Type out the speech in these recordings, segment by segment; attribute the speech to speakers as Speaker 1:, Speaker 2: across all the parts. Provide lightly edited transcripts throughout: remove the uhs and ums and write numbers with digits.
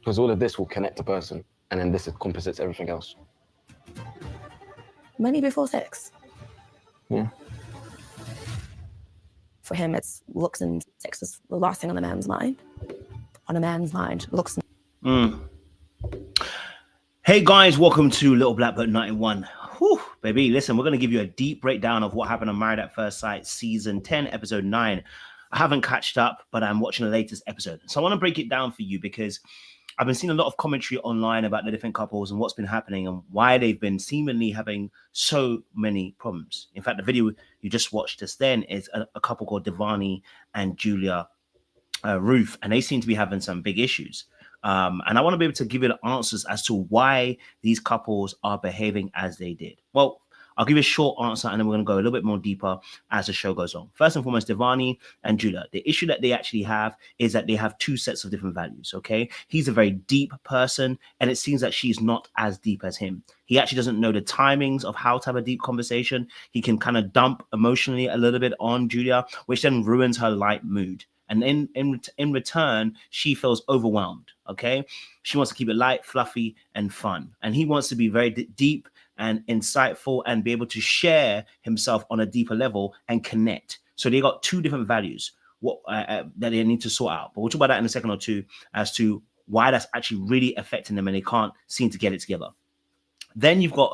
Speaker 1: Because all of this will connect a person, and then this composites everything else.
Speaker 2: Money before sex.
Speaker 1: Yeah.
Speaker 2: For him, it's looks and sex is the last thing on a man's mind. On a man's mind, looks.
Speaker 3: Hey guys, welcome to Little Black Book 91. Whew, baby, listen, we're going to give you a deep breakdown of what happened on Married at First Sight, Season 10, Episode 9. I haven't catched up, but I'm watching the latest episode. So I want to break it down for you because I've been seeing a lot of commentary online about the different couples and what's been happening and why they've been seemingly having so many problems. In fact, the video you just watched just then is a couple called Devani and Julia Ruth, and they seem to be having some big issues. And I want to be able to give you the answers as to why these couples are behaving as they did. Well, I'll give you a short answer and then we're going to go a little bit more deeper as the show goes on. First and foremost, Devani and Julia. The issue that they actually have is that they have two sets of different values, okay? He's a very deep person and it seems that she's not as deep as him. He actually doesn't know the timings of how to have a deep conversation. He can kind of dump emotionally a little bit on Julia, which then ruins her light mood. And in return, she feels overwhelmed, okay? She wants to keep it light, fluffy, and fun. And he wants to be very deep and insightful and be able to share himself on a deeper level and connect. So they got two different values that they need to sort out. But we'll talk about that in a second or two as to why that's actually really affecting them and they can't seem to get it together. Then you've got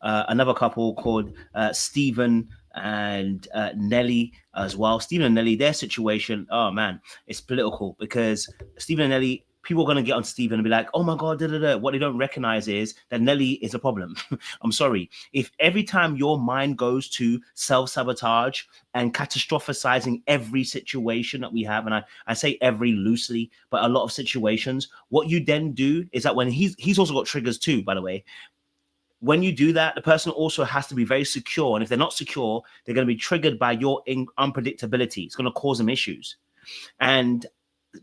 Speaker 3: another couple called Stephen and Nelly as well. Stephen and Nelly, their situation, oh man, it's political because Stephen and Nelly, people are going to get on Stephen and be like, oh my God, da, da, da. What they don't recognize is that Nelly is a problem. I'm sorry. If every time your mind goes to self-sabotage and catastrophizing every situation that we have, and I say every loosely, but a lot of situations, what you then do is that when he's also got triggers too, by the way. When you do that, the person also has to be very secure. And if they're not secure, they're going to be triggered by your unpredictability. It's going to cause them issues. And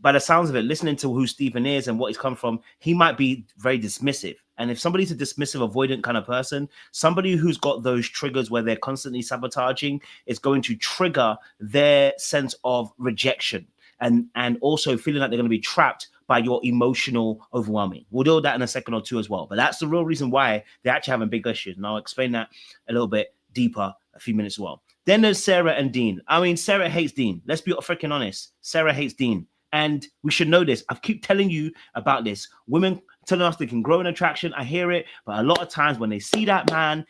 Speaker 3: by the sounds of it, listening to who Stephen is and what he's come from, he might be very dismissive. And if somebody's a dismissive, avoidant kind of person, somebody who's got those triggers where they're constantly sabotaging is going to trigger their sense of rejection and also feeling like they're going to be trapped by your emotional overwhelming. We'll deal with that in a second or two as well. But that's the real reason why they're actually having big issues. And I'll explain that a little bit deeper a few minutes as well. Then there's Sarah and Dean. I mean, Sarah hates Dean. Let's be freaking honest. Sarah hates Dean. And we should know this. I keep telling you about this. Women telling us they can grow in attraction. I hear it. But a lot of times when they see that man,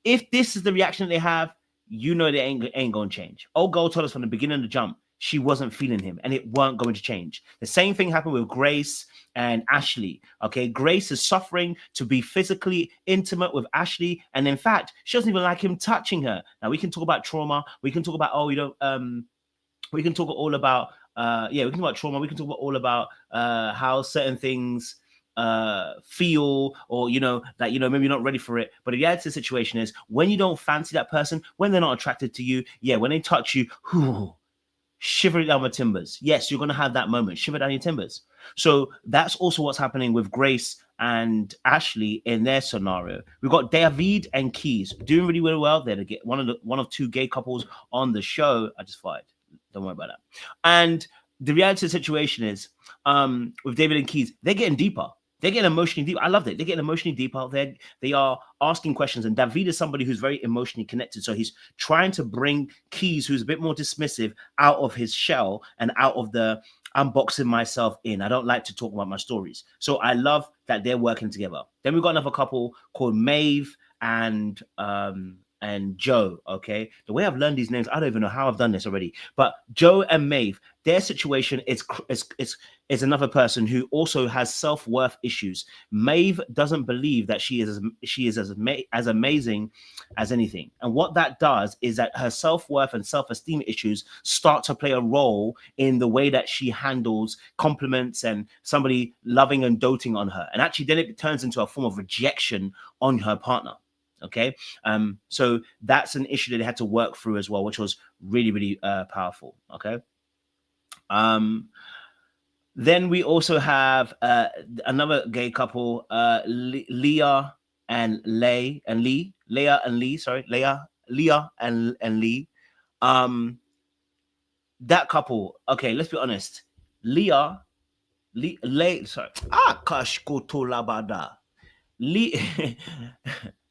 Speaker 3: if this is the reaction they have, you know they ain't going to change. Old girl told us from the beginning of the jump, she wasn't feeling him and it weren't going to change. The same thing happened with Grace and Ashley. Okay, Grace is suffering to be physically intimate with Ashley. And in fact, she doesn't even like him touching her. Now we can talk about trauma. We can talk about, we can talk all about, we can talk about trauma. We can talk about all about how certain things feel or, that, maybe you're not ready for it. But the reality of the situation is when you don't fancy that person, when they're not attracted to you, when they touch you, shiver down my timbers. Yes, you're going to have that moment. Shiver down your timbers. So that's also what's happening with Grace and Ashley in their scenario. We've got David and Keys doing really, really well. They're one of two gay couples on the show. I just fired. Don't worry about that. And the reality of the situation is with David and Keys, they're getting deeper. They're getting emotionally deep. I loved it. They're getting emotionally deep out there. They are asking questions. And David is somebody who's very emotionally connected. So he's trying to bring Keys, who's a bit more dismissive, out of his shell and out of the I'm boxing myself in. I don't like to talk about my stories. So I love that they're working together. Then we've got another couple called Maeve and Joe, okay? The way I've learned these names, I don't even know how I've done this already. But Joe and Maeve, their situation is another person who also has self-worth issues. Maeve doesn't believe that she is as amazing as anything. And what that does is that her self-worth and self-esteem issues start to play a role in the way that she handles compliments and somebody loving and doting on her. And actually then it turns into a form of rejection on her partner. Okay, so that's an issue that they had to work through as well, which was really, really powerful. Okay, then we also have another gay couple, Leah and Lee. Leah and Lee. That couple. Okay, let's be honest. Leah Sorry. Kashkotolabada. Lee.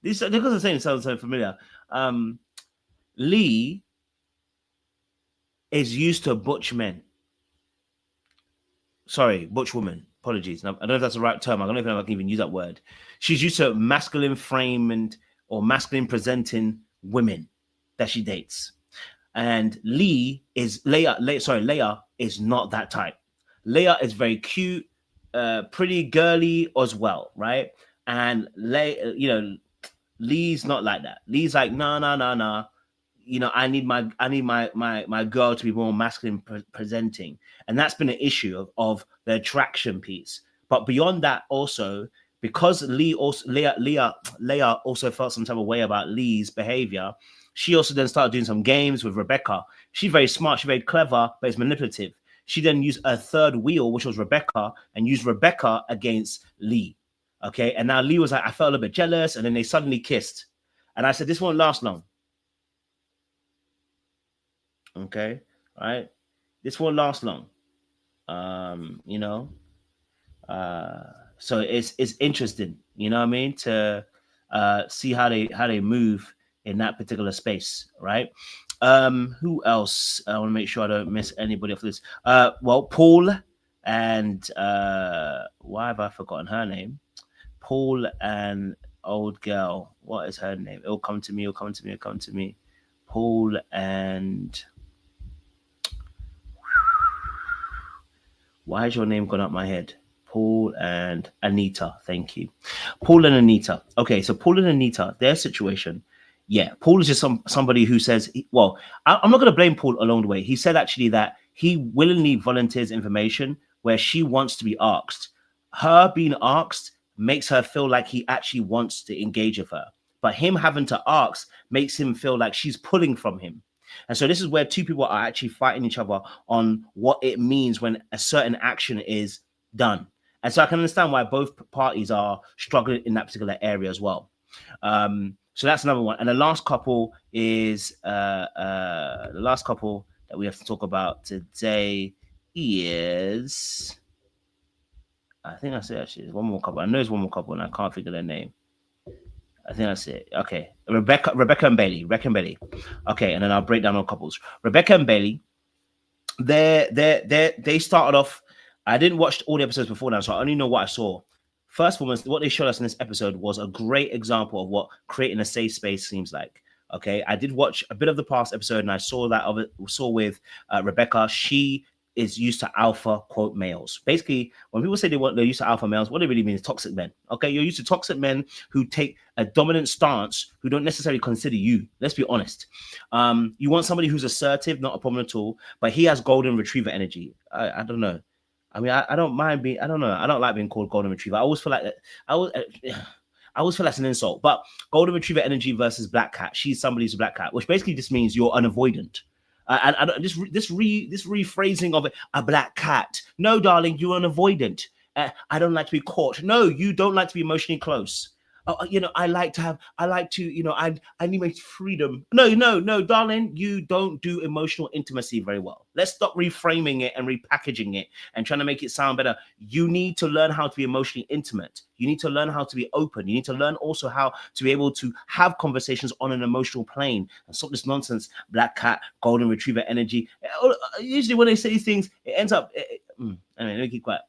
Speaker 3: This because I'm saying it sounds so familiar. Lee is used to butch men. Sorry, butch women. Apologies. I don't know if that's the right term. I don't know if I can even use that word. She's used to masculine framed or masculine presenting women that she dates. And Leah is not that type. Leah is very cute, pretty girly as well, right? And Lee's not like that. Lee's like, nah. I need my girl to be more masculine presenting, and that's been an issue of the attraction piece. But beyond that, also because Leah also felt some type of way about Lee's behavior, she also then started doing some games with Rebecca. She's very smart, she's very clever, but it's manipulative. She then used a third wheel, which was Rebecca, and used Rebecca against Lee. Okay, and now Lee was like, I felt a little bit jealous, and then they suddenly kissed. And I said, this won't last long. Okay, right? This won't last long. So it's interesting, you know what I mean, to see how they move in that particular space, right? Who else? I want to make sure I don't miss anybody off this. Well, Paul and why have I forgotten her name? Paul and old girl. What is her name? It'll come to me. Paul and why has your name gone up my head? Paul and Anita. Thank you. Paul and Anita. Okay, so Paul and Anita, their situation. Yeah, Paul is just somebody who says, I'm not going to blame Paul along the way. He said actually that he willingly volunteers information where she wants to be asked. Her being asked makes her feel like he actually wants to engage with her. But him having to ask makes him feel like she's pulling from him. And so this is where two people are actually fighting each other on what it means when a certain action is done. And so I can understand why both parties are struggling in that particular area as well. So that's another one. And the last couple is the last couple that we have to talk about today is, I think that's it actually. There's one more couple. I know there's one more couple and I can't figure their name. I think that's it. Okay. Rebecca and Bailey. Okay, and then I'll break down all couples. Rebecca and Bailey, they started off. I didn't watch all the episodes before now, so I only know what I saw. First of all, what they showed us in this episode was a great example of what creating a safe space seems like. Okay, I did watch a bit of the past episode, and I saw that of it. Saw with Rebecca. She is used to alpha quote males. Basically, when people say they're used to alpha males, what they really mean is toxic men. Okay, you're used to toxic men who take a dominant stance, who don't necessarily consider you. Let's be honest. You want somebody who's assertive, not a problem at all, but he has golden retriever energy. I don't know. I mean, I don't mind being. I don't know. I don't like being called golden retriever. I always feel like that. I always feel that's an insult. But golden retriever energy versus black cat. She's somebody who's a black cat, which basically just means you're unavoidant. And this rephrasing of it, a black cat. No, darling, you're an avoidant. I don't like to be caught. No, you don't like to be emotionally close. I need my freedom. No, darling, you don't do emotional intimacy very well. Let's stop reframing it and repackaging it and trying to make it sound better. You need to learn how to be emotionally intimate. You need to learn how to be open. You need to learn also how to be able to have conversations on an emotional plane and stop this nonsense, black cat, golden retriever energy. Usually when they say these things, it ends up, anyway, let me keep quiet.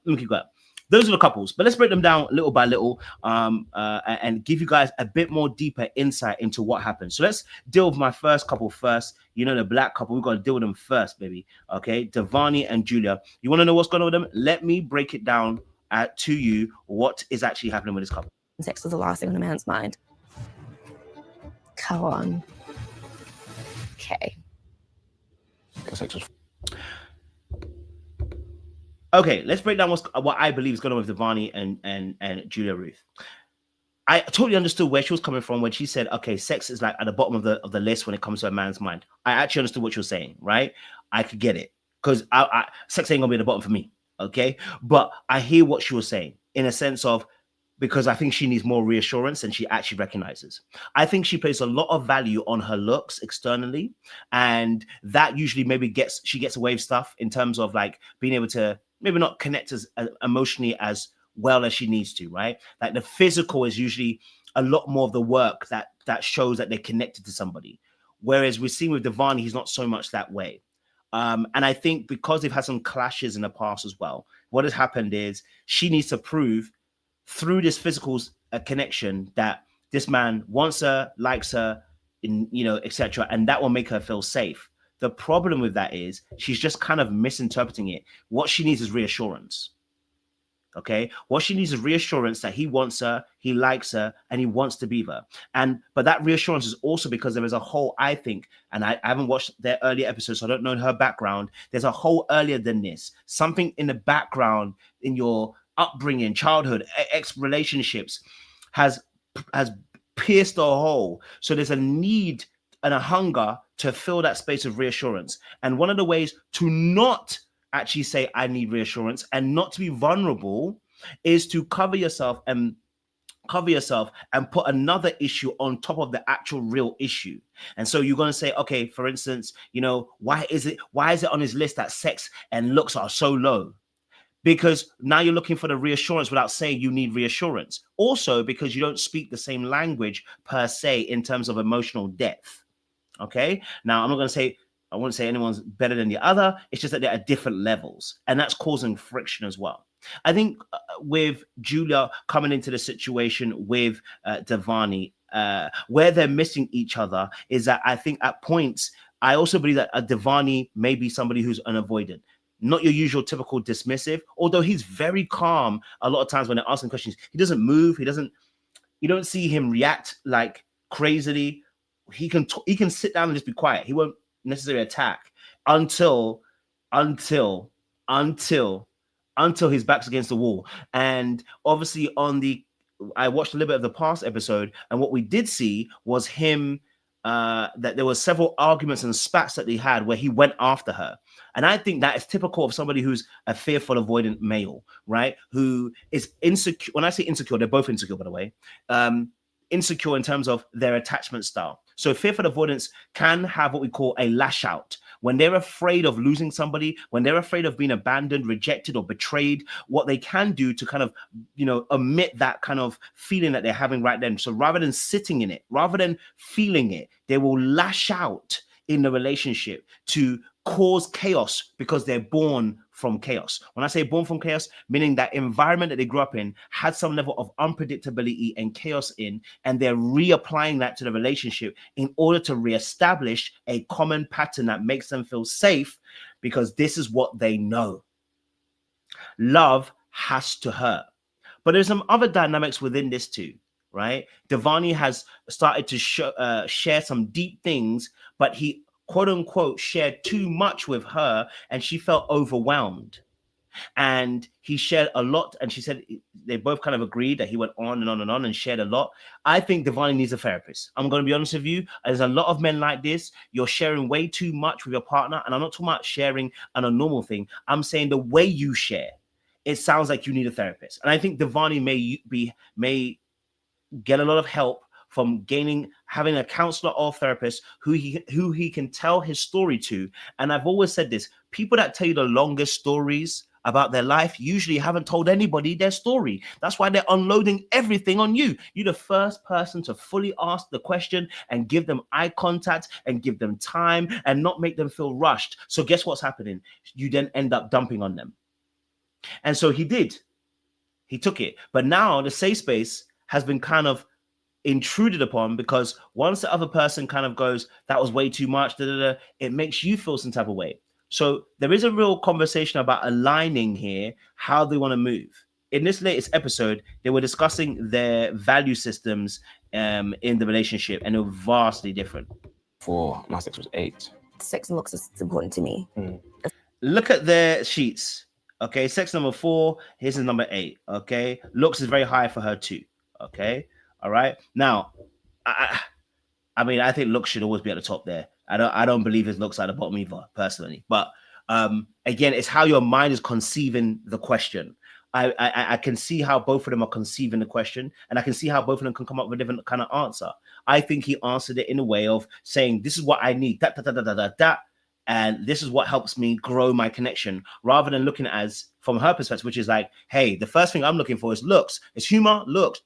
Speaker 3: Those are the couples, but let's break them down little by little and give you guys a bit more deeper insight into what happened. So let's deal with my first couple first. You know, the black couple, we've got to deal with them first, baby. Okay, Devani and Julia. You want to know what's going on with them? Let me break it down to you what is actually happening with this couple.
Speaker 2: Sex was the last thing on a man's mind. Come on. Okay.
Speaker 1: Sex was
Speaker 3: Okay, let's break down what I believe is going on with Divarni and Julia Ruth. I totally understood where she was coming from when she said, okay, sex is like at the bottom of the list when it comes to a man's mind. I actually understood what she was saying, right? I could get it because sex ain't gonna be at the bottom for me, okay? But I hear what she was saying in a sense of, because I think she needs more reassurance than she actually recognizes. I think she places a lot of value on her looks externally, and that usually maybe she gets away with stuff in terms of like being able to maybe not connect as emotionally as well as she needs to, right? Like the physical is usually a lot more of the work that shows that they're connected to somebody. Whereas we're seeing with Divarni, he's not so much that way. And I think because they've had some clashes in the past as well, what has happened is she needs to prove through this physical connection that this man wants her, likes her, etc. And that will make her feel safe. The problem with that is she's just kind of misinterpreting it. What she needs is reassurance. Okay, what she needs is reassurance that he wants her, he likes her, and he wants to be there. But that reassurance is also because there is a whole, I think, and I haven't watched their earlier episodes, so I don't know her background. There's a whole earlier than this, something in the background in your upbringing, childhood, ex relationships has pierced a hole. So there's a need and a hunger to fill that space of reassurance. And one of the ways to not actually say I need reassurance and not to be vulnerable is to cover yourself and put another issue on top of the actual real issue. And so you're going to say, okay, for instance, why is it on his list that sex and looks are so low? Because now you're looking for the reassurance without saying you need reassurance. Also, because you don't speak the same language per se in terms of emotional depth. Okay, now I'm not going to say, I won't say anyone's better than the other. It's just that they're at different levels, and that's causing friction as well. I think with Julia coming into the situation with Devani, where they're missing each other is that I think at points, I also believe that Devani may be somebody who's an avoidant. Not your usual typical dismissive, although he's very calm a lot of times when they're asking questions. He doesn't move. You don't see him react like crazily. He can sit down and just be quiet. He won't necessarily attack until his back's against the wall. And obviously I watched a little bit of the past episode, and what we did see was him that there were several arguments and spats that they had where he went after her. And I think that is typical of somebody who's a fearful, avoidant male, right? Who is insecure. When I say insecure, they're both insecure, by the way. Insecure in terms of their attachment style. So fearful avoidance can have what we call a lash out. When they're afraid of losing somebody, when they're afraid of being abandoned, rejected, or betrayed, what they can do to kind of, omit that kind of feeling that they're having right then. So rather than sitting in it, rather than feeling it, they will lash out in the relationship to cause chaos because they're born from chaos. When I say born from chaos, meaning that environment that they grew up in had some level of unpredictability and chaos in, and they're reapplying that to the relationship in order to reestablish a common pattern that makes them feel safe because this is what they know. Love has to hurt. But there's some other dynamics within this too, right? Devani has started to share some deep things, but he quote unquote shared too much with her and she felt overwhelmed. And he shared a lot, and she said they both kind of agreed that he went on and on and on and shared a lot. I think Devani needs a therapist. I'm going to be honest with you. There's a lot of men like this. You're sharing way too much with your partner, and I'm not talking about sharing on a normal thing. I'm saying the way you share, it sounds like you need a therapist. And I think Devani may get a lot of help from having a counselor or therapist who he can tell his story to. And I've always said this, people that tell you the longest stories about their life usually haven't told anybody their story. That's why they're unloading everything on you. You're the first person to fully ask the question and give them eye contact and give them time and not make them feel rushed. So guess what's happening? You then end up dumping on them. And so he did. He took it. But now the safe space has been kind of intruded upon, because once the other person kind of goes, that was way too much, it makes you feel some type of way. So there is a real conversation about aligning here, how they want to move. In this latest episode, they were discussing their value systems in the relationship, and they were vastly different.
Speaker 1: My 6 was 8.
Speaker 2: Sex and looks is important to me.
Speaker 3: Look at their sheets. Okay, sex number 4, here's his number 8. Okay, looks is very high for her too. Okay. All right. Now, I mean, I think looks should always be at the top there. I don't believe his looks at the bottom either, personally. But again, it's how your mind is conceiving the question. I can see how both of them are conceiving the question, and I can see how both of them can come up with a different kind of answer. I think he answered it in a way of saying, "This is what I need." And this is what helps me grow my connection, rather than looking at it as from her perspective, which is like, hey, the first thing I'm looking for is looks. It's humor, looks,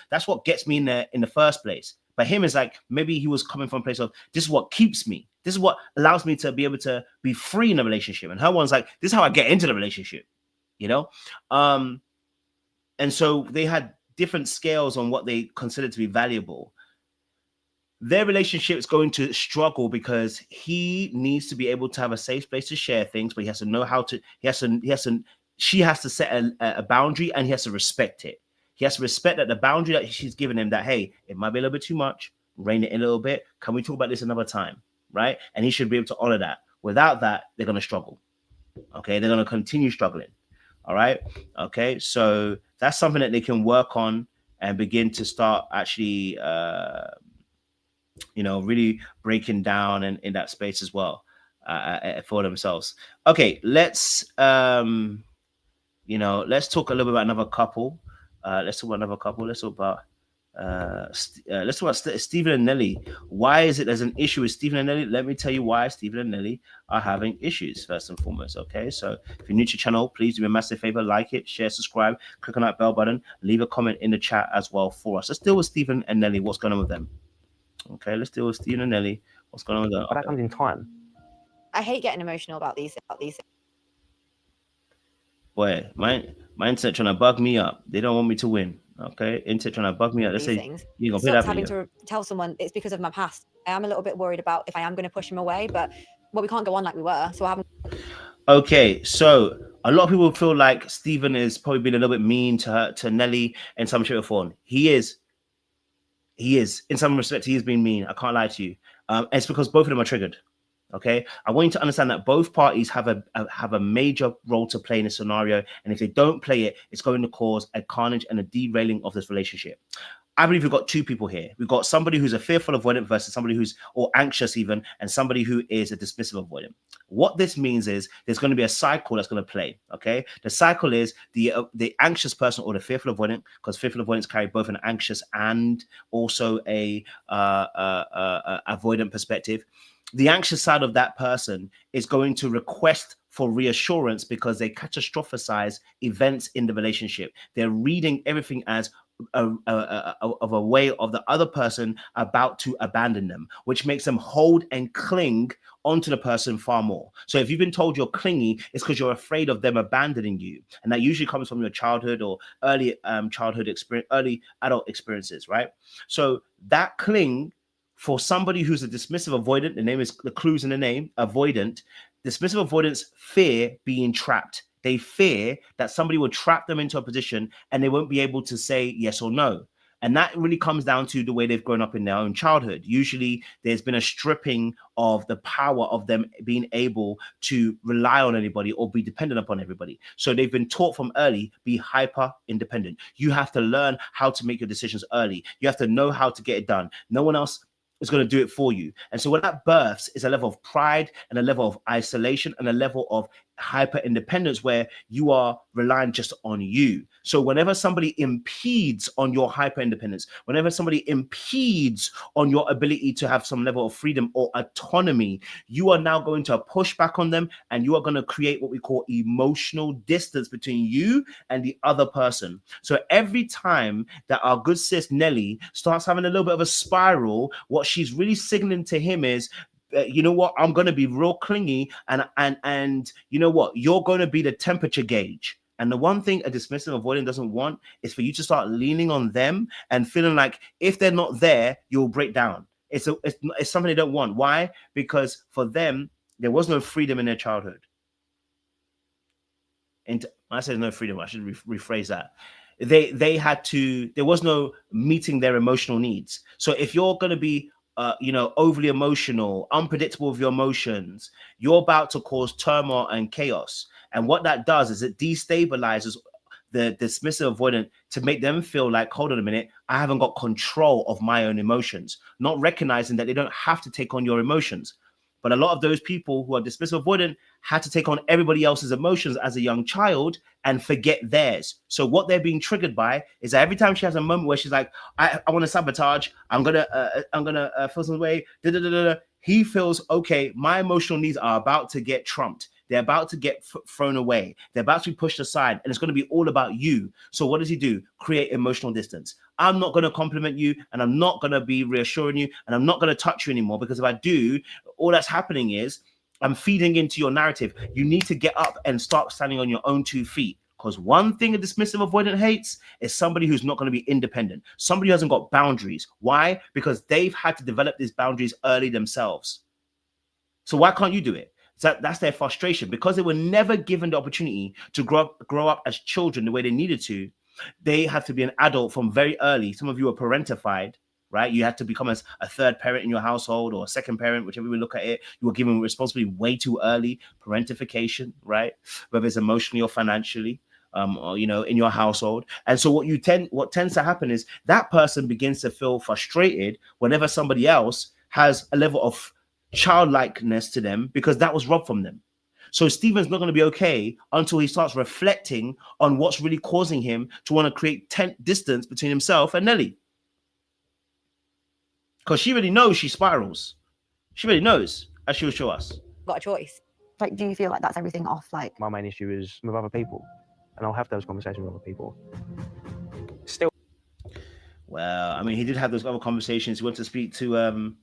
Speaker 3: that's what gets me in there in the first place. But him is like, maybe he was coming from a place of, this is what keeps me. This is what allows me to be able to be free in a relationship. And her one's like, this is how I get into the relationship, you know? And so they had different scales on what they considered to be valuable. Their relationship is going to struggle because he needs to be able to have a safe place to share things, but he has to know how to, she has to set a boundary, and he has to respect it. He has to respect that the boundary that she's given him, that, hey, it might be a little bit too much, rein it in a little bit. Can we talk about this another time? Right? And he should be able to honor that. Without that, they're going to struggle. Okay. They're going to continue struggling. All right. Okay. So that's something that they can work on and begin to start actually, really breaking down in that space as well for themselves. Okay. Let's talk a little bit about another couple. Let's talk about Stephen and Nelly. Why is it there's an issue with Stephen and Nelly? Let me tell you why Stephen and Nelly are having issues, first and foremost. Okay, so if you're new to the channel, please do me a massive favor, like it, share, subscribe, click on that bell button, leave a comment in the chat as well for us. Let's deal with Stephen and Nelly. What's going on with them? Okay, let's deal with Stephen and Nelly. What's going on with them?
Speaker 1: But that comes in time.
Speaker 4: I hate getting emotional about these.
Speaker 3: Boy, my internet trying to bug me up. They don't want me to win. Okay, internet trying to bug me up. Let's say you're gonna play that
Speaker 4: having
Speaker 3: video.
Speaker 4: to tell someone it's because of my past. I am a little bit worried about if I am going to push him away, but we can't go on like we were. So I haven't.
Speaker 3: Okay, so a lot of people feel like Stephen is probably being a little bit mean to Nelly in some shape or form. He is in some respect. He is being mean. I can't lie to you. It's because both of them are triggered. Okay, I want you to understand that both parties have a major role to play in a scenario, and if they don't play it, it's going to cause a carnage and a derailing of this relationship. I believe we've got two people here. We've got somebody who's a fearful avoidant versus somebody who's or anxious even, and somebody who is a dismissive avoidant. What this means is there's going to be a cycle that's going to play. Okay, the cycle is the anxious person or the fearful avoidant, because fearful avoidants carry both an anxious and also a avoidant perspective. The anxious side of that person is going to request for reassurance because they catastrophize events in the relationship. They're reading everything as a way of the other person about to abandon them, which makes them hold and cling onto the person far more. So if you've been told you're clingy, it's because you're afraid of them abandoning you. And that usually comes from your childhood or early childhood experience, early adult experiences, right? So that cling, for somebody who's a dismissive avoidant, the name is the clues in the name, avoidant. Dismissive avoidants fear being trapped. They fear that somebody will trap them into a position and they won't be able to say yes or no. And that really comes down to the way they've grown up in their own childhood. Usually there's been a stripping of the power of them being able to rely on anybody or be dependent upon everybody. So they've been taught from early, be hyper independent. You have to learn how to make your decisions early. You have to know how to get it done. No one else is going to do it for you. And so what that births is a level of pride and a level of isolation and a level of hyper independence where you are relying just on you. So whenever somebody impedes on your hyper independence, whenever somebody impedes on your ability to have some level of freedom or autonomy, you are now going to push back on them, and you are going to create what we call emotional distance between you and the other person. So every time that our good sis Nelly starts having a little bit of a spiral, what she's really signaling to him is, you know what, I'm going to be real clingy, and you know what, you're going to be the temperature gauge. And the one thing a dismissive avoidant doesn't want is for you to start leaning on them and feeling like if they're not there, you'll break down. It's something they don't want. Why? Because for them, there was no freedom in their childhood. And when I said no freedom, I should rephrase that. There was no meeting their emotional needs. So if you're going to be overly emotional, unpredictable with your emotions, you're about to cause turmoil and chaos. And what that does is it destabilizes the dismissive avoidant to make them feel like, hold on a minute, I haven't got control of my own emotions, not recognizing that they don't have to take on your emotions. But a lot of those people who are dismissive avoidant had to take on everybody else's emotions as a young child and forget theirs. So what they're being triggered by is that every time she has a moment where she's like, I want to sabotage, I'm gonna feel some way, he feels, okay, my emotional needs are about to get trumped. They're about to get thrown away. They're about to be pushed aside, and it's going to be all about you. So what does he do? Create emotional distance. I'm not going to compliment you, and I'm not going to be reassuring you, and I'm not going to touch you anymore, because if I do, all that's happening is I'm feeding into your narrative. You need to get up and start standing on your own 2 feet. Because one thing a dismissive avoidant hates is somebody who's not going to be independent. Somebody who hasn't got boundaries. Why? Because they've had to develop these boundaries early themselves. So why can't you do it? So that's their frustration, because they were never given the opportunity to grow up as children the way they needed to. They have to be an adult from very early. Some of you are parentified, right? You had to become a third parent in your household, or a second parent, whichever we look at it. You were given responsibility way too early. Parentification, right? Whether it's emotionally or financially, or, you know, in your household. And so what tends to happen is that person begins to feel frustrated whenever somebody else has a level of childlikeness to them, because that was robbed from them. So Stephen's not going to be okay until he starts reflecting on what's really causing him to want to create distance between himself and Nelly. Because she already knows she spirals. She already knows, as she'll show us.
Speaker 4: Got a choice.
Speaker 5: Like, do you feel like that's everything off? Like,
Speaker 6: My main issue is with other people, and I'll have those conversations with other people. Still,
Speaker 3: Well, I mean, he did have those other conversations. He went to speak to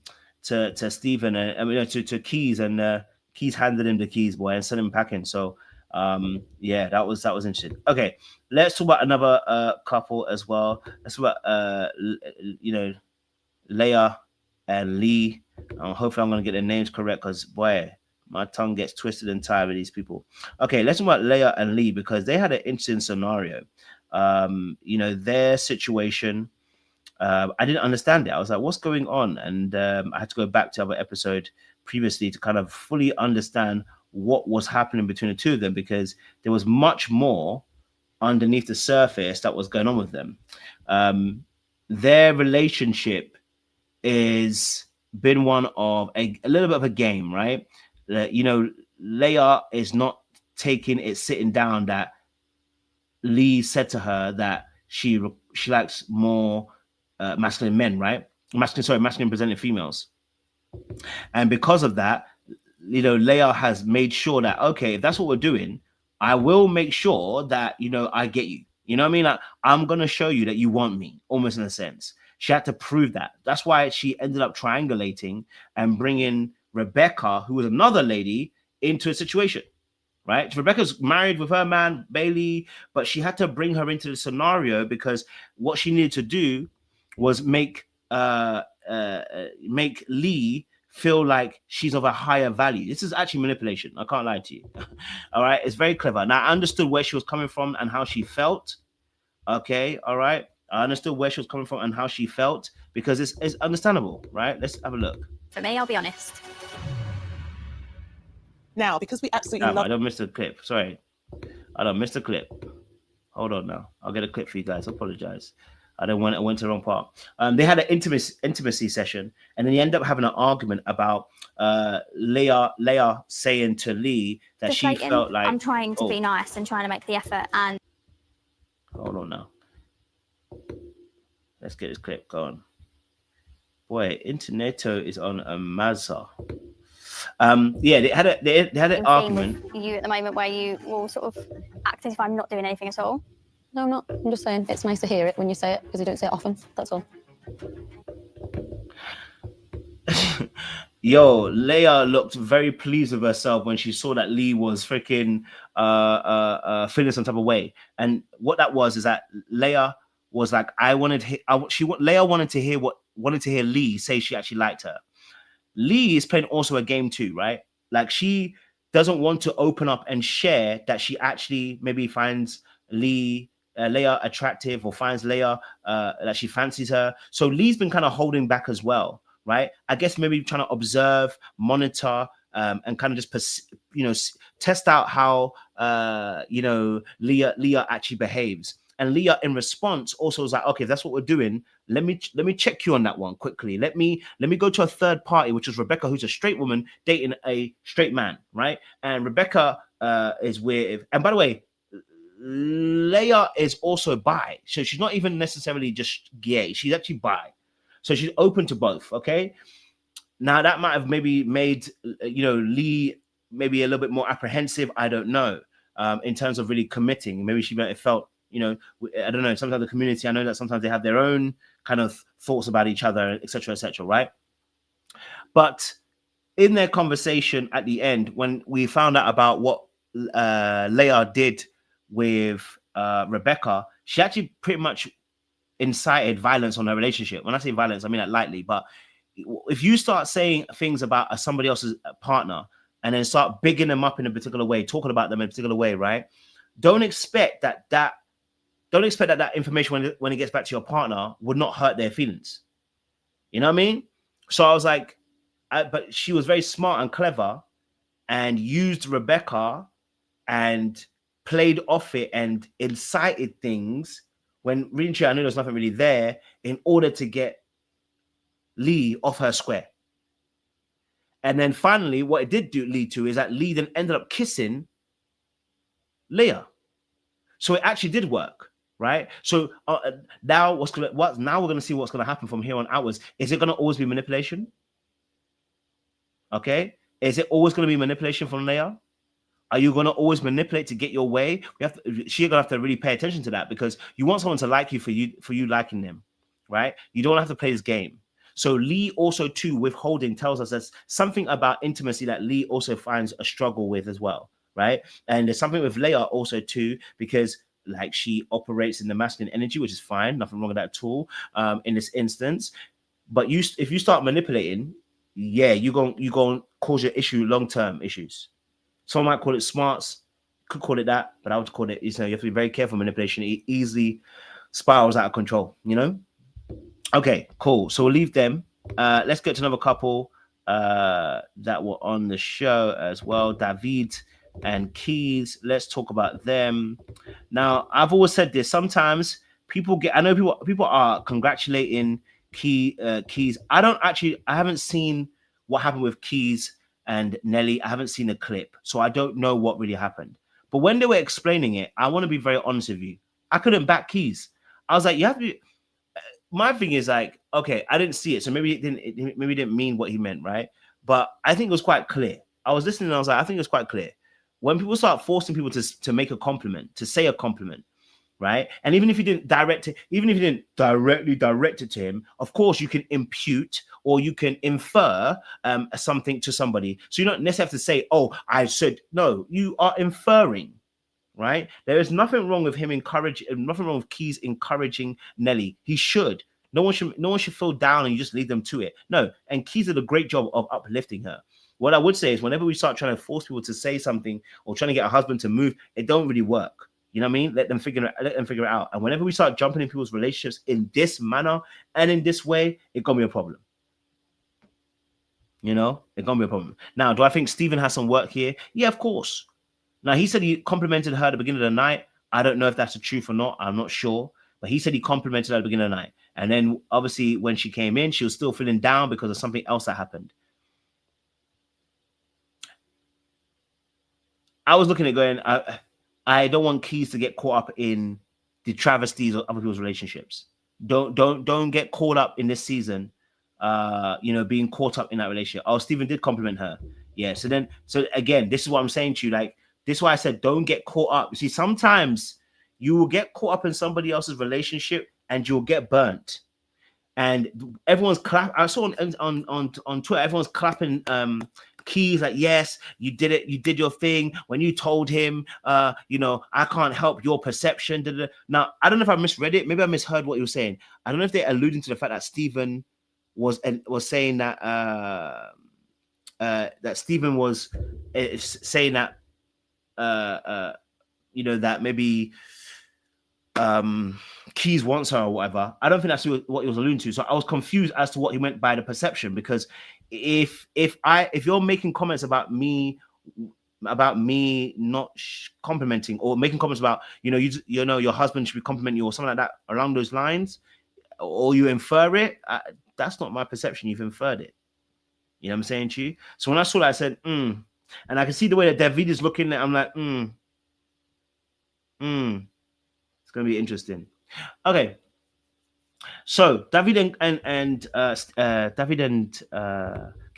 Speaker 3: Stephen, to Keys, and Keys handed him the keys, boy, and sent him packing. So yeah, that was interesting. Okay, let's talk about another couple as well. Let's talk about Leah and Lee. Hopefully I'm going to get their names correct, because boy, my tongue gets twisted and tired with these people. Okay, let's talk about Leah and Lee, because they had an interesting scenario. Their situation, I didn't understand it. I was like, what's going on? And I had to go back to other episode previously to kind of fully understand what was happening between the two of them, because there was much more underneath the surface that was going on with them. Their relationship is been one of a little bit of a game, right? Leah is not taking it sitting down that Lee said to her that she likes more masculine men, right? Masculine presenting females. And because of that, Leah has made sure that, okay, if that's what we're doing, I will make sure that, I get you. You know what I mean? Like, I'm going to show you that you want me, almost in a sense. She had to prove that. That's why she ended up triangulating and bringing Rebecca, who was another lady, into a situation, right? Rebecca's married with her man, Bailey, but she had to bring her into the scenario because what she needed to do was make Lee feel like she's of a higher value. This is actually manipulation. I can't lie to you. All right. It's very clever. Now, I understood where she was coming from and how she felt. Okay. All right. I understood where she was coming from and how she felt, because it's understandable, right? Let's have a look.
Speaker 7: For me, I'll be honest.
Speaker 8: Now, because we absolutely love...
Speaker 3: I don't miss the clip. Sorry. I don't miss the clip. Hold on now. I'll get a clip for you guys. I apologize. I went to the wrong part. They had an intimacy session, and then they end up having an argument about Leah saying to Lee that
Speaker 7: Just
Speaker 3: she
Speaker 7: like
Speaker 3: felt like...
Speaker 7: I'm trying to be nice and trying to make the effort, and...
Speaker 3: Hold on now. Let's get this clip going. Boy, Interneto is on a Mazza. They had an argument.
Speaker 7: With you at the moment where you will sort of act as if I'm not doing anything at all.
Speaker 5: no, I'm not. I'm just saying it's nice to hear it when you say it, because you don't say it often. That's all.
Speaker 3: Yo, Leah looked very pleased with herself when she saw that Lee was freaking feeling some type of way. And what that was is that Leah was like, Leah wanted to hear Lee say she actually liked her. Lee is playing also a game too, right? Like, she doesn't want to open up and share that she actually maybe finds Leah attractive, or finds Leah that she fancies her. So Lee's been kind of holding back as well, right? I guess maybe trying to observe, monitor, and kind of just test out how Leah actually behaves. And Leah, in response, also was like, okay, if that's what we're doing, let me check you on that one quickly. Let me go to a third party, which is Rebecca, who's a straight woman dating a straight man, right? And Rebecca is with, and by the way, Leah is also bi, so she's not even necessarily just gay. She's actually bi, so she's open to both. Okay, Now that might have maybe made Lee maybe a little bit more apprehensive. I don't know. In terms of really committing, maybe she might have felt, I don't know. Sometimes the community, I know that sometimes they have their own kind of thoughts about each other, etc., right? But in their conversation at the end, when we found out about what Leah did with Rebecca, she actually pretty much incited violence on her relationship. When I say violence, I mean that lightly. But if you start saying things about somebody else's partner and then start bigging them up in a particular way, talking about them in a particular way, right? Don't expect that information when it gets back to your partner would not hurt their feelings. You know what I mean? So I was like, but she was very smart and clever and used Rebecca and played off it and incited things when really I knew there's nothing really there in order to get Lee off her square. And then finally, what it did lead to is that Lee then ended up kissing Leah. So it actually did work, right? So now we're going to see what's going to happen from here on outwards. Is it going to always be manipulation? Okay. Is it always going to be manipulation from Leah? Are you going to always manipulate to get your way? She's going to have to really pay attention to that, because you want someone to like you for you liking them, right? You don't have to play this game. So Lee also too withholding tells us there's something about intimacy that Lee also finds a struggle with as well, right? And there's something with Leah also too, because like she operates in the masculine energy, which is fine, nothing wrong with that at all in this instance. But if you start manipulating, yeah, you're going to cause your long-term issues. Some might call it smarts, could call it that, but I would call it, you have to be very careful manipulation. It easily spirals out of control, Okay, cool. So we'll leave them. Let's get to another couple that were on the show as well. David and Keys. Let's talk about them. Now, I've always said this. Sometimes people are congratulating Keys. I haven't seen what happened with Keys and Nelly. I haven't seen a clip, so I don't know what really happened. But when they were explaining it, I want to be very honest with you. I couldn't back Keys. I was like, you have to be. My thing is like, okay, I didn't see it, so maybe it didn't mean what he meant, right? But I think it was quite clear. I was listening and I was like, I think it was quite clear. When people start forcing people to make a compliment, to say a compliment, right? And even if you didn't directly direct it to him, of course you can impute or you can infer something to somebody. So you don't necessarily have to say, oh, I said, no, you are inferring. Right? There is nothing wrong with nothing wrong with Keys encouraging Nelly. He should. No one should feel down and you just lead them to it. No, and Keys did a great job of uplifting her. What I would say is whenever we start trying to force people to say something or trying to get a husband to move, it don't really work. You know what I mean? Let them figure it out. And whenever we start jumping in people's relationships in this manner and in this way, it's gonna be a problem. It's gonna be a problem. Now, do I think Stephen has some work here? Yeah, of course. Now, he said he complimented her at the beginning of the night. I don't know if that's the truth or not. I'm not sure. But he said he complimented her at the beginning of the night. And then, obviously, when she came in, she was still feeling down because of something else that happened. I was looking at going, I don't want Keys to get caught up in the travesties of other people's relationships. Don't get caught up in this season, being caught up in that relationship. Oh, Stephen did compliment her. Yeah. So again, this is what I'm saying to you. Like, this is why I said don't get caught up. You see, sometimes you will get caught up in somebody else's relationship and you'll get burnt. And everyone's clapping. I saw on Twitter, everyone's clapping Keys like, yes, you did it. You did your thing when you told him, I can't help your perception. Now, I don't know if I misread it. Maybe I misheard what you were saying. I don't know if they're alluding to the fact that Stephen was saying that that Stephen was saying that that maybe Keys wants her or whatever. I don't think that's what he was alluding to. So I was confused as to what he meant by the perception, because if you're making comments about me not complimenting, or making comments about your husband should be complimenting you or something like that along those lines, or you infer it, that's not my perception. You've inferred it. You know what I'm saying to you? So when I saw that, I said, and I can see the way that David is looking at it, I'm like, it's going to be interesting. Okay. So David and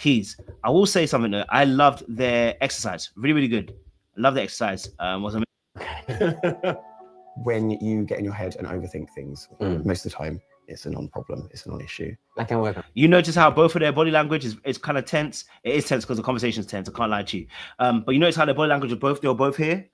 Speaker 3: Keys. I will say something though. I loved their exercise. Really, really good. I love the exercise. Was amazing.
Speaker 9: When you get in your head and overthink things, most of the time it's a non-problem, it's a non-issue.
Speaker 1: I can work on.
Speaker 3: You notice how both of their body language is kind of tense. It is tense because the conversation's tense. I can't lie to you. But you notice how their body language they were both here.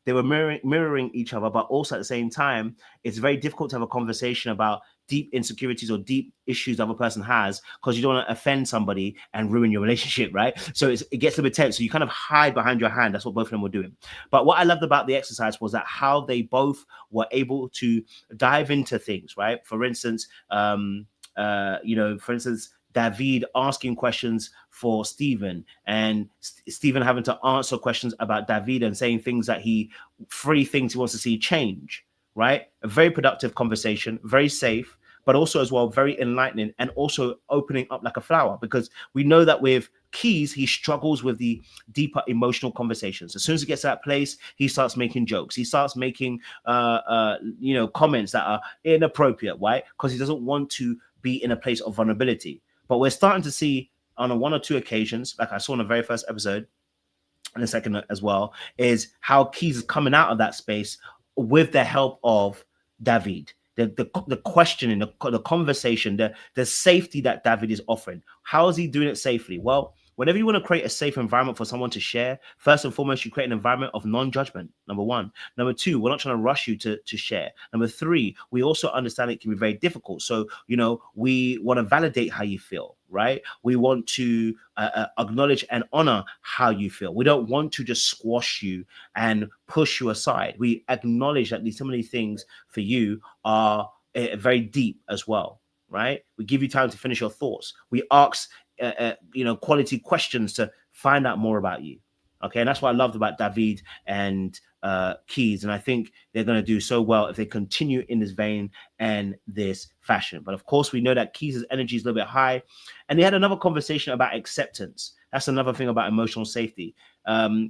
Speaker 3: They were mirroring each other, but also at the same time, it's very difficult to have a conversation about deep insecurities or deep issues the other person has because you don't want to offend somebody and ruin your relationship, right? So it gets a bit tense. So you kind of hide behind your hand. That's what both of them were doing. But what I loved about the exercise was that how they both were able to dive into things, right? For instance, David asking questions for Stephen and Stephen having to answer questions about David and saying things that three things he wants to see change, right? A very productive conversation, very safe, but also as well, very enlightening and also opening up like a flower because we know that with Keys, he struggles with the deeper emotional conversations. As soon as he gets to that place, he starts making jokes. He starts making, comments that are inappropriate, right? Because he doesn't want to be in a place of vulnerability. But we're starting to see on one or two occasions, like I saw in the very first episode and the second as well, is how Keys is coming out of that space with the help of David. The questioning, the conversation, the safety that David is offering. How is he doing it safely? Well, whenever you want to create a safe environment for someone to share, first and foremost, you create an environment of non-judgment, number one. Number two, we're not trying to rush you to share. Number three, we also understand it can be very difficult. So, we want to validate how you feel, right? We want to acknowledge and honor how you feel. We don't want to just squash you and push you aside. We acknowledge that some of these things for you are very deep as well, right? We give you time to finish your thoughts. We ask quality questions to find out more about you. Okay, and that's what I loved about David and Keys, and I think they're going to do so well if they continue in this vein and this fashion. But of course, we know that Keys' energy is a little bit high, and they had another conversation about acceptance. That's another thing about emotional safety.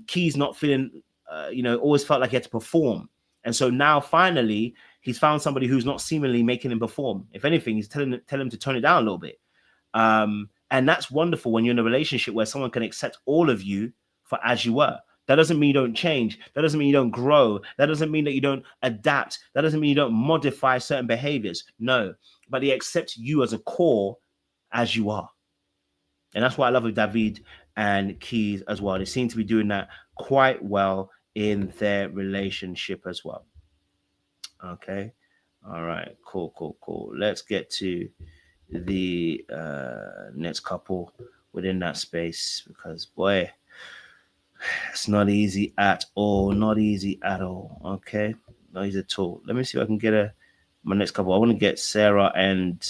Speaker 3: Keys not feeling, always felt like he had to perform, and so now finally he's found somebody who's not seemingly making him perform. If anything, he's telling him to tone it down a little bit. And that's wonderful when you're in a relationship where someone can accept all of you for as you were. That doesn't mean you don't change. That doesn't mean you don't grow. That doesn't mean that you don't adapt. That doesn't mean you don't modify certain behaviors. No, but they accept you as a core as you are. And that's what I love with David and Keys as well. They seem to be doing that quite well in their relationship as well. Okay. All right. Cool. Let's get to the next couple within that space because boy, it's not easy at all. Okay, not easy at all. Let me see if I can get my next couple. I want to get Sarah and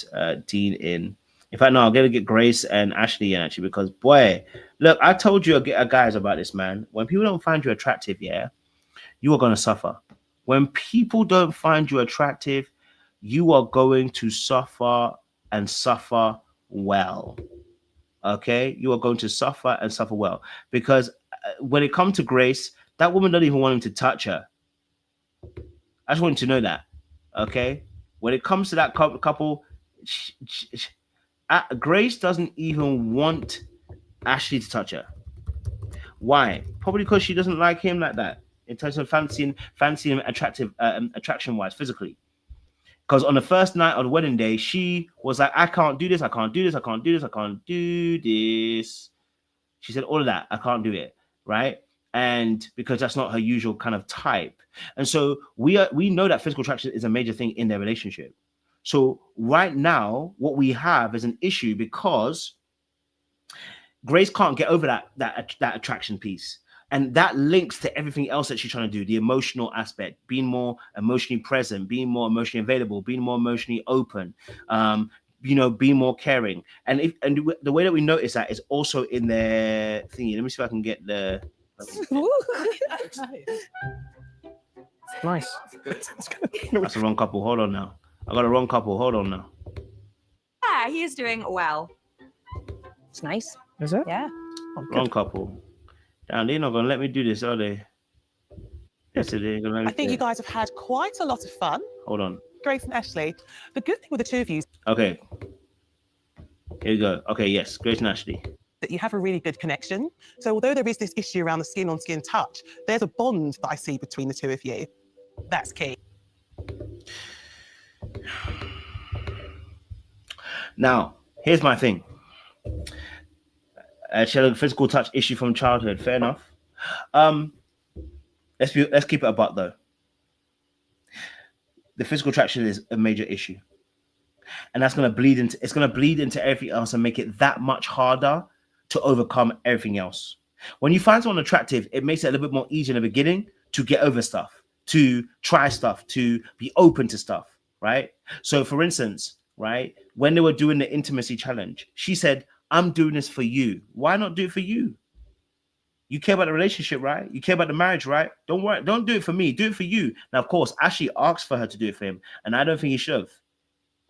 Speaker 3: Dean in. In fact, no, I'm gonna get Grace and Ashley in actually because boy, look, I told you guys about this, man. When people don't find you attractive, you are gonna suffer. When people don't find you attractive, you are going to suffer and suffer well. Okay, you are going to suffer and suffer well because when it comes to Grace, that woman doesn't even want him to touch her. I just want you to know that. Okay, when it comes to that couple, Grace doesn't even want Ashley to touch her. Why? Probably because she doesn't like him like that in terms of fancying him attraction wise, physically. Because on the first night of the wedding day, she was like, I can't do this. I can't do this. I can't do this. I can't do this. She said all of that. I can't do it. Right. And because that's not her usual kind of type. And so we know that physical attraction is a major thing in their relationship. So right now, what we have is an issue because Grace can't get over that attraction piece. And that links to everything else that she's trying to do, the emotional aspect, being more emotionally present, being more emotionally available, being more emotionally open, being more caring. And the way that we notice that is also in their thingy. Let me see if I can get the...
Speaker 6: Nice.
Speaker 3: That's the wrong couple. Hold on now. I got a wrong couple. Hold on now.
Speaker 10: Yeah, he is doing well.
Speaker 2: It's nice.
Speaker 6: Is it?
Speaker 10: Yeah.
Speaker 6: Oh,
Speaker 3: Wrong couple. Damn, they're not gonna let me do this, are they? Yes, they're gonna let me
Speaker 8: I think you guys have had quite a lot of fun.
Speaker 3: Hold on.
Speaker 8: Grace and Ashley. The good thing with the two of you.
Speaker 3: Okay. Here we go. Okay, yes, Grace and Ashley.
Speaker 8: that you have a really good connection. So although there is this issue around the skin on skin touch, there's a bond that I see between the two of you. That's key.
Speaker 3: Now, here's my thing. She had a physical touch issue from childhood. Fair enough. Let's keep it a buck though. The physical attraction is a major issue, and that's going to bleed into. It's going to bleed into everything else and make it that much harder to overcome everything else. When you find someone attractive, it makes it a little bit more easy in the beginning to get over stuff, to try stuff, to be open to stuff, right? So, for instance, right, when they were doing the intimacy challenge, she said, "I'm doing this for you." Why not do it for you? You care about the relationship, right? You care about the marriage, right? Don't worry. Don't do it for me. Do it for you. Now, of course, Ashley asked for her to do it for him, and I don't think he should have.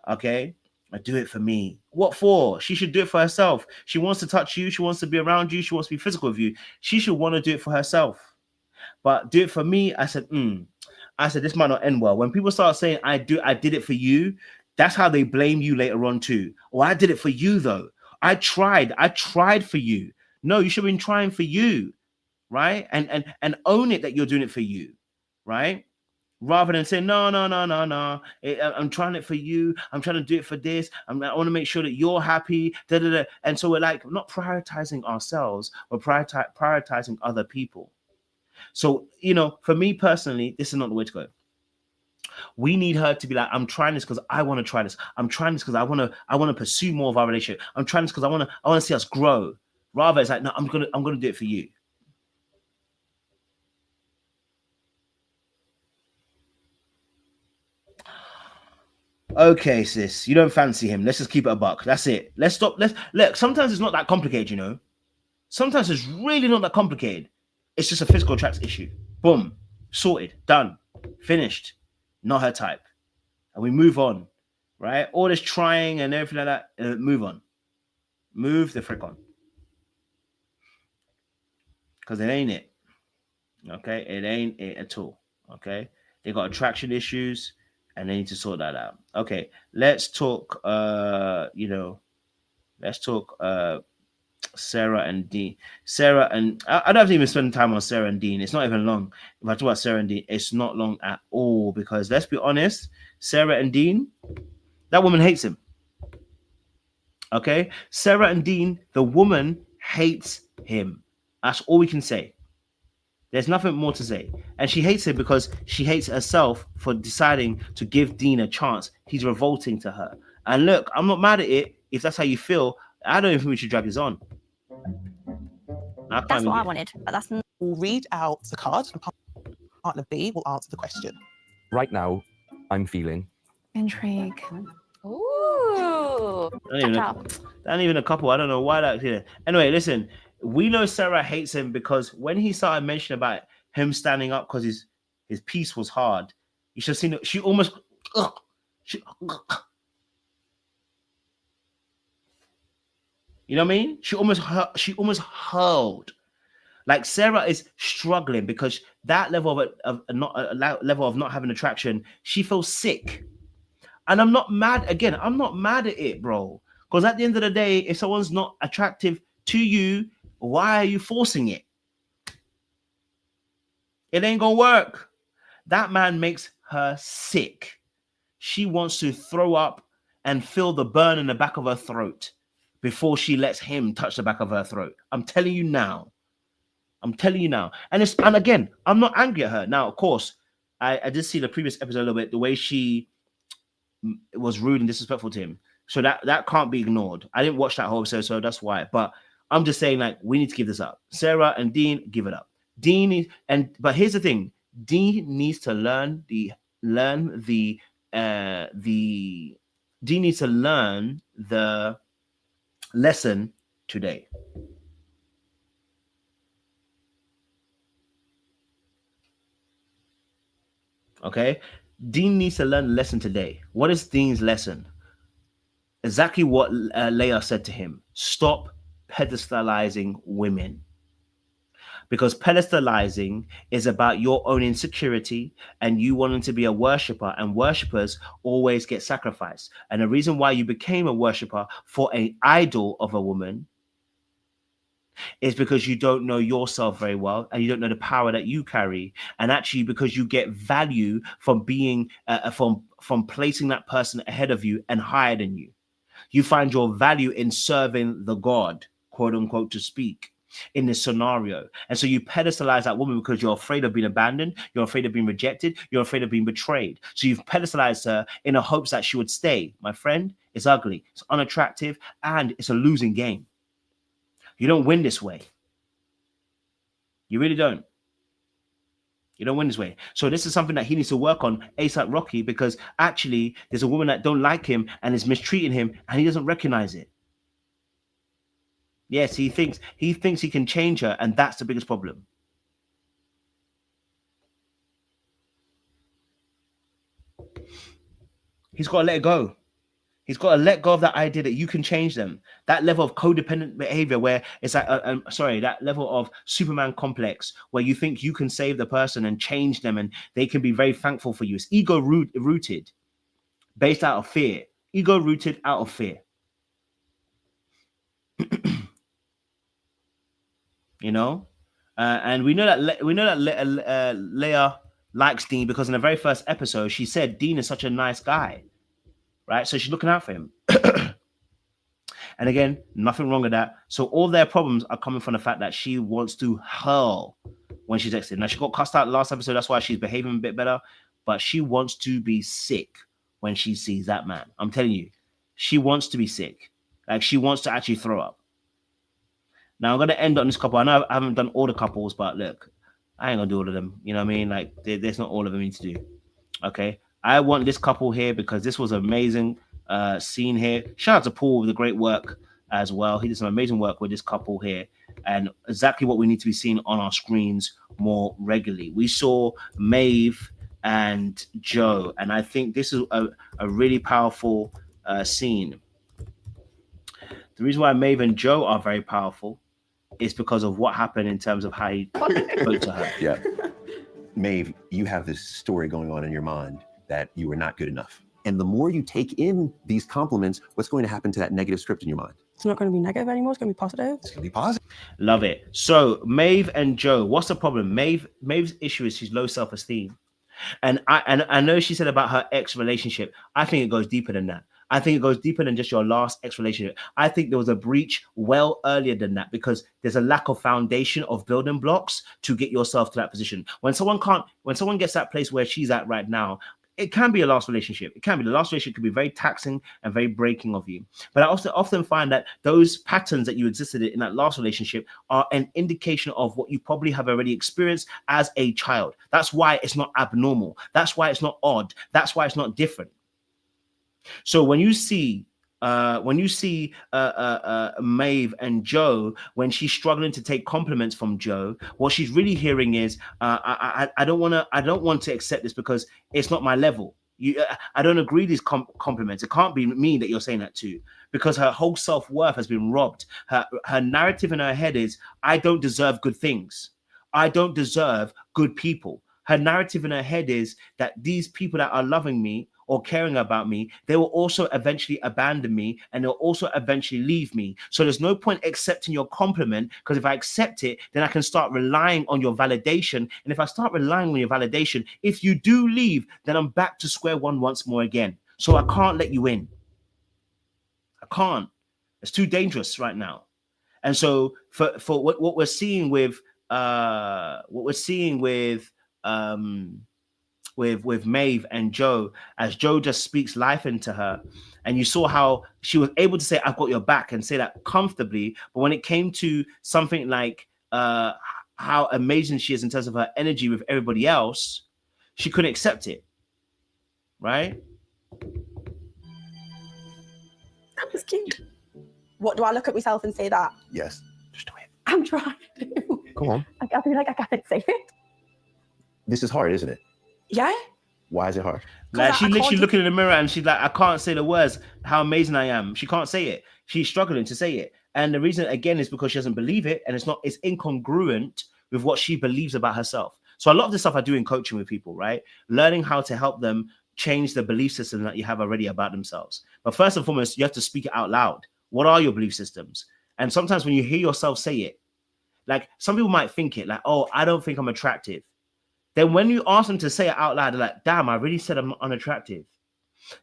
Speaker 3: Okay? Do it for me. What for? She should do it for herself. She wants to touch you. She wants to be around you. She wants to be physical with you. She should want to do it for herself. But do it for me, I said, this might not end well. When people start saying, I did it for you, that's how they blame you later on too. Oh, I did it for you though. I tried for you. No, you should have been trying for you, right? And own it that you're doing it for you, right? Rather than saying, no, I'm trying it for you. I'm trying to do it for this. I want to make sure that you're happy. And so we're like not prioritizing ourselves, we're prioritizing other people. So, for me personally, this is not the way to go. We need her to be like, I'm trying this because I want to try this. I'm trying this because I want to pursue more of our relationship. I'm trying this because I want to see us grow. Rather, it's like, no, I'm gonna do it for you. Okay, sis, you don't fancy him. Let's just keep it a buck. That's it. Let's stop. Look. Sometimes it's not that complicated, Sometimes it's really not that complicated. It's just a physical attraction issue. Boom, sorted, done, finished. Not her type, and we move on, right? All this trying and everything like that. Move on. Move the frick on. Because it ain't it. Okay? It ain't it at all. Okay? They got attraction issues and they need to sort that out. Okay, let's talk Sarah and Dean. Sarah and I don't have to even spend time on Sarah and Dean. It's not even long. If I talk about Sarah and Dean, it's not long at all, because let's be honest, Sarah and Dean, that woman hates him. Okay? Sarah and Dean, the woman hates him. That's all we can say. There's nothing more to say. And she hates him because she hates herself for deciding to give Dean a chance. He's revolting to her. And look, I'm not mad at it. If that's how you feel, I don't even think we should drag this on.
Speaker 7: That's what I wanted, but that's not.
Speaker 8: We'll read out the card and partner B will answer the question.
Speaker 11: Right now, I'm feeling
Speaker 5: Intrigue.
Speaker 7: Ooh.
Speaker 3: Not even a couple. I don't know why that's here. Anyway, listen. We know Sarah hates him because when he started mentioning about him standing up because his piece was hard, you should have seen it. She almost, you know what I mean? She almost hurled. Like Sarah is struggling because that level of not having attraction, she feels sick. And I'm not mad. Again, I'm not mad at it, bro. Because at the end of the day, if someone's not attractive to you, why are you forcing it? It ain't gonna work. That man makes her sick. She wants to throw up and feel the burn in the back of her throat before she lets him touch the back of her throat. I'm telling you now. And again, I'm not angry at her. Now, of course, I did see the previous episode a little bit, the way she was rude and disrespectful to him. So that can't be ignored. I didn't watch that whole episode, so that's why. But I'm just saying, like, we need to give this up. Sarah and Dean, give it up. But here's the thing: Dean needs to learn the lesson today. Okay, Dean needs to learn the lesson today. What is Dean's lesson? Exactly what Leah said to him: stop pedestalizing women. because pedestalizing is about your own insecurity and you wanting to be a worshiper, and worshippers always get sacrificed. And the reason why you became a worshiper for an idol of a woman is because you don't know yourself very well and you don't know the power that you carry, and actually because you get value from being from placing that person ahead of you and higher than you. You find your value in serving the god, quote unquote, to speak in this scenario. And so you pedestalize that woman because you're afraid of being abandoned, you're afraid of being rejected, you're afraid of being betrayed. So you've pedestalized her in the hopes that she would stay. My friend, it's ugly, it's unattractive, and it's a losing game. You don't win this way. You really don't. You don't win this way. So this is something that he needs to work on ASAP Rocky, because actually there's a woman that don't like him and is mistreating him and he doesn't recognize it. Yes, he thinks he can change her, and that's the biggest problem. He's got to let it go. He's got to let go of that idea that you can change them. That level of codependent behavior where it's like, that level of Superman complex where you think you can save the person and change them and they can be very thankful for you. It's ego rooted, based out of fear. Ego rooted out of fear. You know? And we know that Leah likes Dean because in the very first episode, she said Dean is such a nice guy. Right, so she's looking out for him. And again, nothing wrong with that. So all their problems are coming from the fact that she wants to hurl when she's exited. Now, she got cussed out last episode. That's why she's behaving a bit better. But she wants to be sick when she sees that man. I'm telling you, she wants to be sick. Like, she wants to actually throw up. Now, I'm going to end on this couple. I know I haven't done all the couples, but look, I ain't going to do all of them. You know what I mean? Like, there's not all of them need to do. Okay? I want this couple here because this was an amazing scene here. Shout out to Paul with the great work as well. He did some amazing work with this couple here, and exactly what we need to be seeing on our screens more regularly. We saw Maeve and Joe, and I think this is a really powerful scene. The reason why Maeve and Joe are very powerful is because of what happened in terms of how he spoke to her.
Speaker 12: Yeah. Maeve, you have this story going on in your mind that you are not good enough. And the more you take in these compliments, what's going to happen to that negative script in your mind?
Speaker 2: It's not going to be negative anymore. It's going to be positive.
Speaker 12: It's going to be positive.
Speaker 3: Love it. So Maeve and Joe, what's the problem? Maeve's issue is she's low self-esteem. And I know she said about her ex relationship. I think it goes deeper than that. I think it goes deeper than just your last ex relationship. I think there was a breach well earlier than that because there's a lack of foundation of building blocks to get yourself to that position. When someone gets that place where she's at right now, it can be a last relationship. It can be. The last relationship could be very taxing and very breaking of you. But I also often find that those patterns that you existed in that last relationship are an indication of what you probably have already experienced as a child. That's why it's not abnormal. That's why it's not odd. That's why it's not different. So when you see Maeve and Joe, when she's struggling to take compliments from Joe, what she's really hearing is, I don't want to accept this because it's not my level. I don't agree with these compliments. It can't be me that you're saying that to, because her whole self-worth has been robbed. Her narrative in her head is, I don't deserve good things. I don't deserve good people. Her narrative in her head is that these people that are loving me or caring about me, they will also eventually abandon me and they'll also eventually leave me. So there's no point accepting your compliment, because if I accept it, then I can start relying on your validation. And if I start relying on your validation, if you do leave, then I'm back to square one once more again. So I can't let you in. I can't. It's too dangerous right now. And so for what we're seeing with with Maeve and Joe, as Joe just speaks life into her, and you saw how she was able to say, I've got your back, and say that comfortably. But when it came to something like how amazing she is in terms of her energy with everybody else, she couldn't accept it. Right?
Speaker 2: That was cute. What, do I look at myself and say that?
Speaker 12: Yes. Just do it.
Speaker 2: I'm trying to.
Speaker 12: Go on.
Speaker 2: I'll be like, I can't say it.
Speaker 12: This is hard, isn't it?
Speaker 2: Yeah.
Speaker 12: Why is it hard?
Speaker 3: Like, she's literally looking in the mirror and she's like, I can't say the words, how amazing I am. She can't say it. She's struggling to say it. And the reason, again, is because she doesn't believe it, and it's incongruent with what she believes about herself. So a lot of the stuff I do in coaching with people, right? Learning how to help them change the belief system that you have already about themselves. But first and foremost, you have to speak it out loud. What are your belief systems? And sometimes when you hear yourself say it, like some people might think it like, oh, I don't think I'm attractive. Then when you ask them to say it out loud, they're like, damn, I really said I'm not unattractive.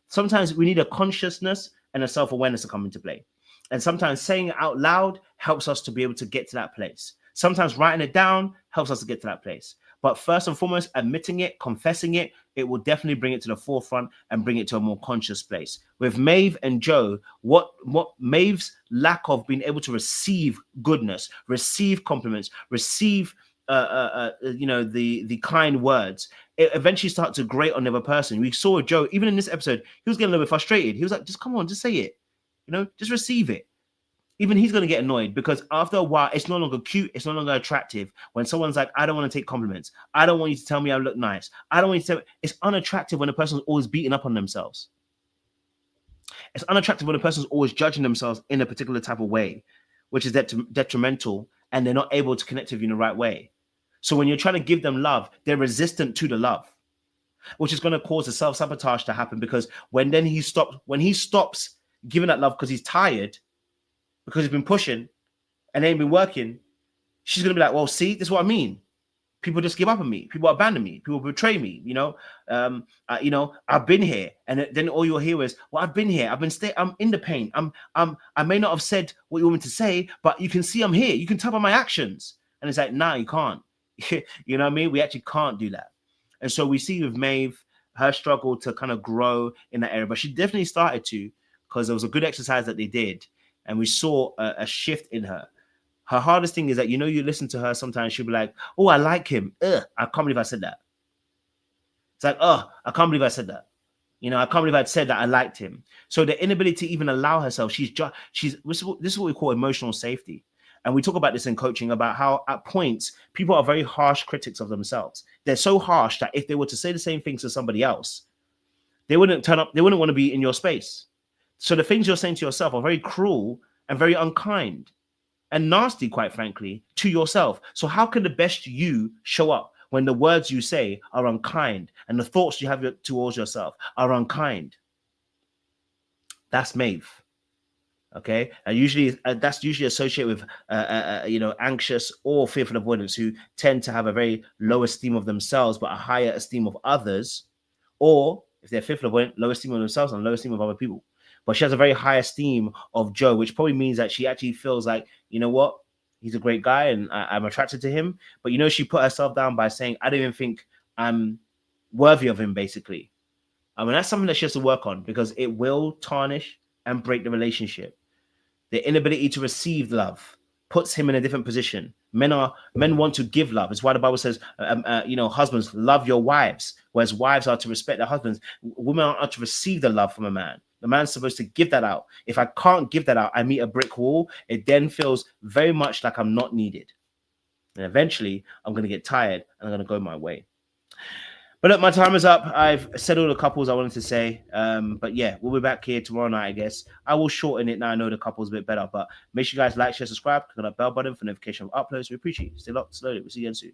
Speaker 3: Sometimes we need a consciousness and a self-awareness to come into play. And sometimes saying it out loud helps us to be able to get to that place. Sometimes writing it down helps us to get to that place. But first and foremost, admitting it, confessing it, it will definitely bring it to the forefront and bring it to a more conscious place. With Maeve and Joe, what Maeve's lack of being able to receive goodness, receive compliments, receive the kind words, it eventually starts to grate on the other person. We saw Joe, even in this episode, he was getting a little bit frustrated. He was like, just come on, just say it, just receive it. Even he's going to get annoyed because after a while, it's no longer cute. It's no longer attractive. When someone's like, I don't want to take compliments. I don't want you to tell me I look nice. I don't want you to tell me. It's unattractive when a person's always beating up on themselves. It's unattractive when a person's always judging themselves in a particular type of way, which is detrimental, and they're not able to connect with you in the right way. So when you're trying to give them love, they're resistant to the love, which is going to cause a self-sabotage to happen, because when he stops giving that love because he's tired, because he's been pushing and they ain't been working, she's gonna be like, well, see, this is what I mean. People just give up on me. People abandon me. People betray me. I've been here, and then all you'll hear is, well, I've been here. I'm in the pain. I may not have said what you want me to say, but you can see I'm here. You can tell by my actions. And it's like, nah, you can't. You know what I mean? We actually can't do that. And so we see with Maeve, her struggle to kind of grow in that area, but she definitely started to, because there was a good exercise that they did. And we saw a shift in her. Her hardest thing is that, you listen to her, sometimes she'll be like, oh, I like him. Ugh, I can't believe I said that. It's like, oh, I can't believe I said that. I can't believe I'd said that I liked him. So the inability to even allow herself, this is what we call emotional safety. And we talk about this in coaching, about how at points, people are very harsh critics of themselves. They're so harsh that if they were to say the same things to somebody else, they wouldn't turn up, they wouldn't want to be in your space. So the things you're saying to yourself are very cruel and very unkind and nasty, quite frankly, to yourself. So how can the best you show up when the words you say are unkind and the thoughts you have towards yourself are unkind? That's Maeve. Okay, and that's usually associated with anxious or fearful avoidance, who tend to have a very low esteem of themselves but a higher esteem of others, or if they're fearful avoidant, low esteem of themselves and low esteem of other people. But she has a very high esteem of Joe, which probably means that she actually feels like, you know what, he's a great guy and I'm attracted to him. But she put herself down by saying, I don't even think I'm worthy of him, basically. I mean, that's something that she has to work on, because it will tarnish and break the relationship. The inability to receive love puts him in a different position. Men want to give love. It's why the Bible says, husbands, love your wives, whereas wives are to respect their husbands. Women are to receive the love from a man. The man's supposed to give that out. If I can't give that out, I meet a brick wall. It then feels very much like I'm not needed. And eventually, I'm going to get tired and I'm going to go my way. But look, my time is up. I've said all the couples I wanted to say. But yeah, we'll be back here tomorrow night, I guess. I will shorten it now. I know the couple's a bit better. But make sure you guys like, share, subscribe, click on that bell button for notification of uploads. We appreciate you. Stay locked. Slowly. We'll see you again soon.